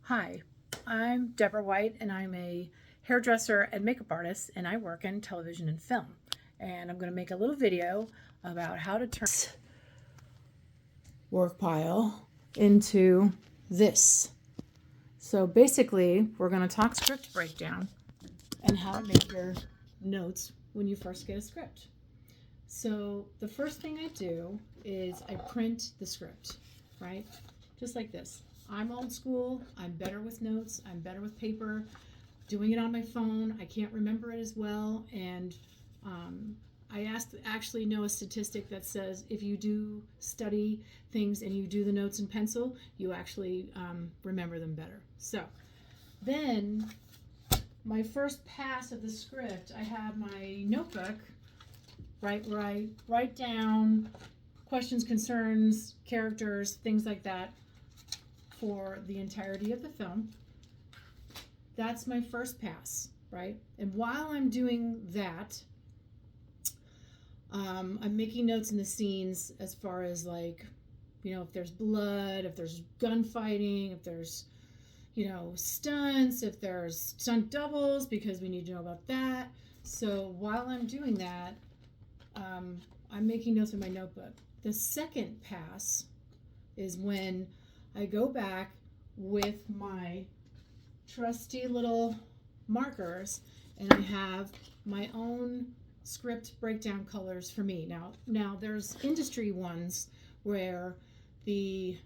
Hi, I'm Deborah White, and I'm a hairdresser and makeup artist, and I work in television and film. And I'm going to make a little video about how to turn work pile into this. So basically, we're going to talk script breakdown and how to make your notes when you first get a script. So the first thing I do is I print the script, right? Just like this. I'm old school. I'm better with notes. I'm better with paper. Doing it on my phone, I can't remember it as well. And I actually know a statistic that says if you do study things and you do the notes in pencil, you actually remember them better. So then my first pass of the script, I have my notebook, right, where I write down questions, concerns, characters, things like that for the entirety of the film. That's my first pass, right? And while I'm doing that, I'm making notes in the scenes as far as like, if there's blood, if there's gunfighting, if there's, stunts, if there's stunt doubles, because we need to know about that. So while I'm doing that, I'm making notes in my notebook. The second pass is when I go back with my trusty little markers and I have my own script breakdown colors for me. Now there's industry ones where the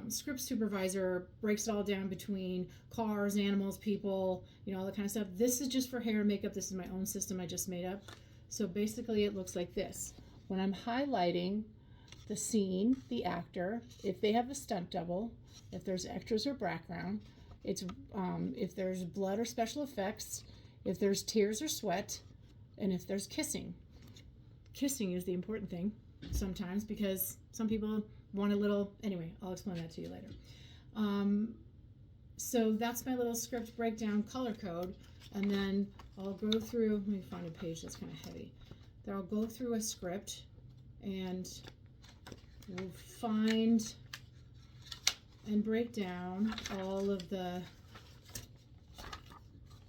script supervisor breaks it all down between cars, animals, people, all that kind of stuff. This is just for hair and makeup. This is my own system I just made up. So basically it looks like this. When I'm highlighting the scene, the actor, if they have a stunt double, if there's extras or background, it's if there's blood or special effects, if there's tears or sweat, and if there's kissing. Kissing is the important thing sometimes because some people want a little. Anyway, I'll explain that to you later. So that's my little script breakdown color code, and then I'll go through. Let me find a page that's kind of heavy. Then I'll go through a script, and we'll find and break down all of the,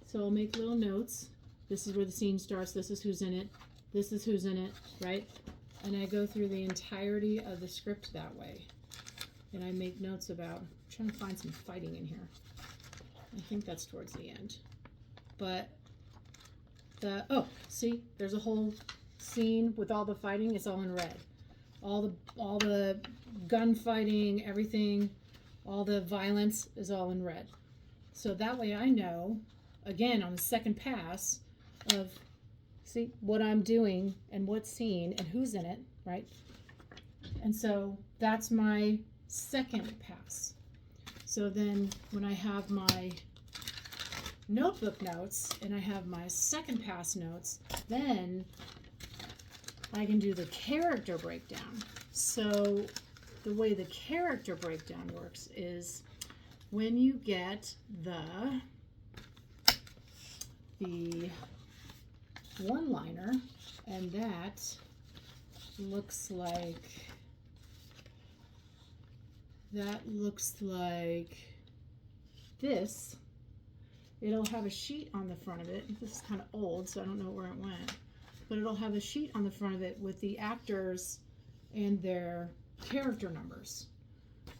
so I'll make little notes. This is where the scene starts, this is who's in it, this is who's in it, right? And I go through the entirety of the script that way. And I make notes about, I'm trying to find some fighting in here. I think that's towards the end. But see, there's a whole scene with all the fighting, it's all in red. All the gunfighting, everything, all the violence is all in red. So that way I know, again, on the second pass of, see, what I'm doing and what scene and who's in it, right? And so that's my second pass. So then when I have my notebook notes and I have my second pass notes, then I can do the character breakdown. So the way the character breakdown works is when you get the one-liner, and that looks like this. It'll have a sheet on the front of it. This is kind of old, so I don't know where it went, but it'll have a sheet on the front of it with the actors and their character numbers,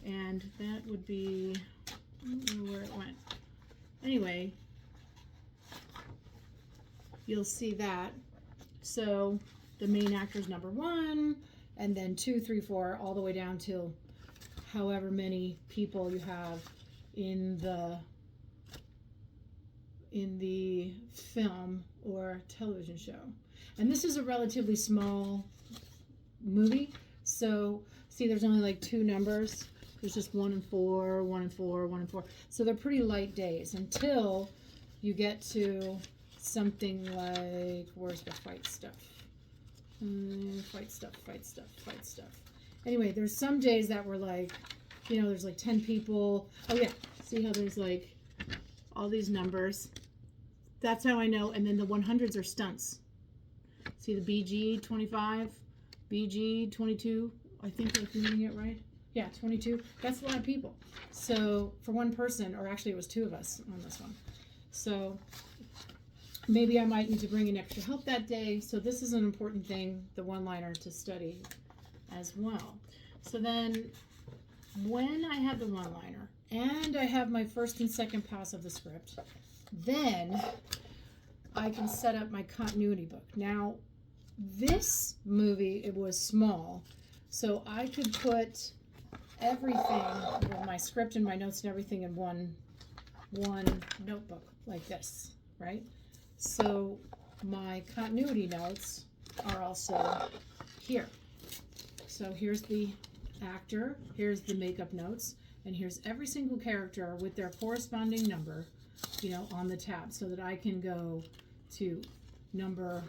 and that would be, I don't know where it went. Anyway, you'll see that. So the main actor's number 1, and then 2, 3, 4, all the way down till however many people you have in the film or television show. And this is a relatively small movie, so see, there's only like 2 numbers. There's just 1 and 4, 1 and 4, 1 and 4. So they're pretty light days until you get to something like, where's the fight stuff? Fight stuff. Anyway, there's some days that were like, there's like 10 people. Oh yeah, see how there's like all these numbers? That's how I know. And then the 100s are stunts. See the BG 25, BG 22. I think I'm reading it right. Yeah, 22. That's a lot of people. So for one person, or actually it was two of us on this one. So maybe I might need to bring in extra help that day. So this is an important thing, the one-liner, to study as well. So then when I have the one-liner and I have my first and second pass of the script, then I can set up my continuity book. Now, this movie, it was small, so I could put everything with my script and my notes and everything in one notebook like this, right? So my continuity notes are also here. So here's the actor, here's the makeup notes, and here's every single character with their corresponding number, you know, on the tab, so that I can go to number,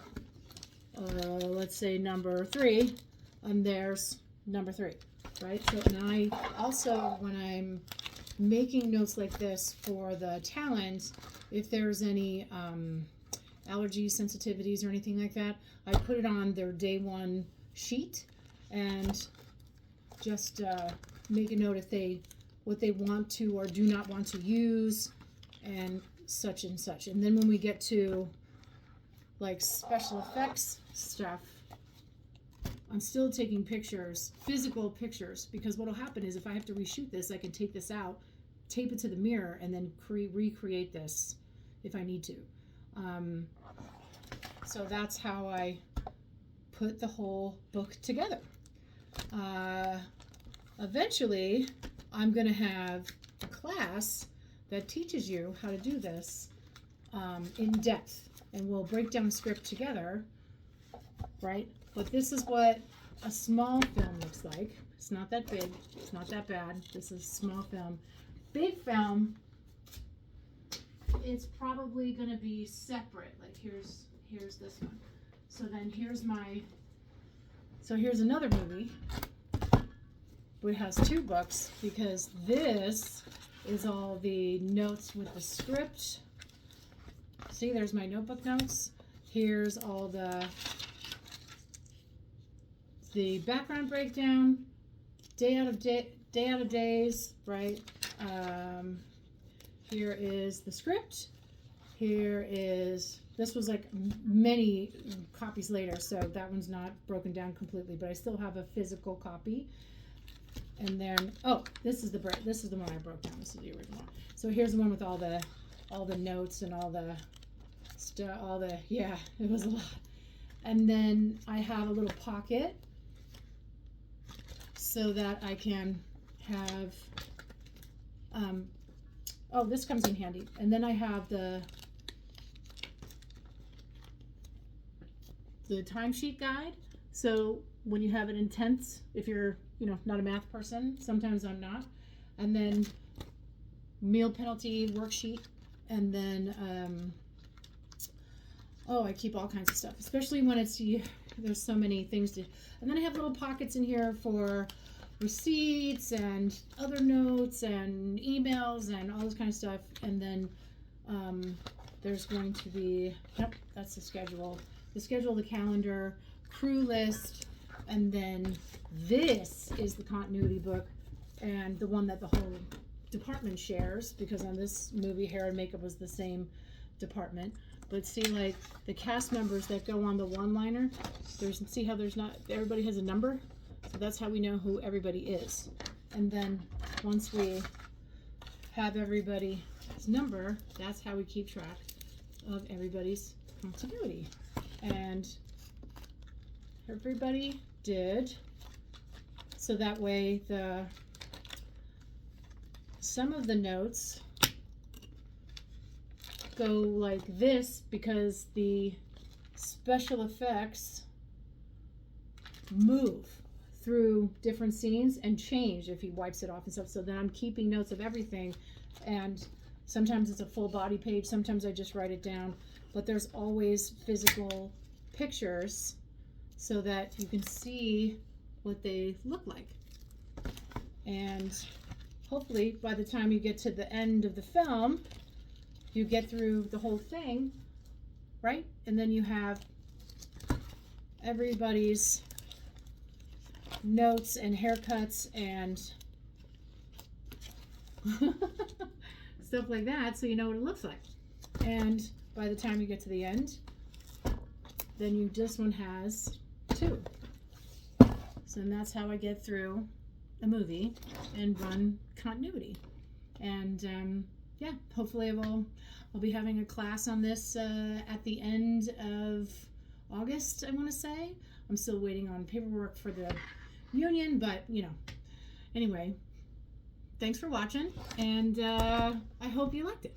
let's say number 3, and there's number 3, right? So, and I also, when I'm making notes like this for the talent, if there's any allergies, sensitivities, or anything like that, I put it on their day 1 sheet and just make a note if what they want to or do not want to use, and such and such. And then when we get to like special effects stuff, I'm still taking pictures, physical pictures, because what will happen is if I have to reshoot this, I can take this out, tape it to the mirror, and then recreate this if I need to. So that's how I put the whole book together. Eventually, I'm going to have a class that teaches you how to do this in depth, and we'll break down the script together, right? But this is what a small film looks like. It's not that big, it's not that bad. This is small film. Big film, it's probably going to be separate. Like here's this one. So then here's another movie. It has 2 books, because this is all the notes with the script. See, there's my notebook notes. Here's all the background breakdown, day out of days, right? Here is the script. This was like many copies later, so that one's not broken down completely, but I still have a physical copy. And then, oh, this is the one I broke down. This is the original one. So here's the one with all the notes and all the stuff, yeah, it was a lot. And then I have a little pocket so that I can have, oh, this comes in handy. And then I have the timesheet guide. So when you have an intense, if you're, not a math person, sometimes I'm not. And then meal penalty worksheet. And then, I keep all kinds of stuff, especially when there's so many things to, and then I have little pockets in here for receipts and other notes and emails and all this kind of stuff. And then there's going to be, that's the schedule, the calendar, crew list, and then this is the continuity book, and the one that the whole department shares, because on this movie, hair and makeup was the same department. But see, like the cast members that go on the one-liner, see how there's not, everybody has a number? So that's how we know who everybody is. And then once we have everybody's number, that's how we keep track of everybody's continuity. And everybody did, so that way some of the notes go like this, because the special effects move through different scenes and change if he wipes it off and stuff. So then I'm keeping notes of everything, and sometimes it's a full body page, sometimes I just write it down, but there's always physical pictures so that you can see what they look like. And hopefully by the time you get to the end of the film, you get through the whole thing, right? And then you have everybody's notes and haircuts and stuff like that, so you know what it looks like. And by the time you get to the end, then this one has 2. So then that's how I get through a movie and run continuity. And yeah, hopefully I'll be having a class on this at the end of August, I want to say. I'm still waiting on paperwork for the union, but you know, anyway, thanks for watching, and I hope you liked it.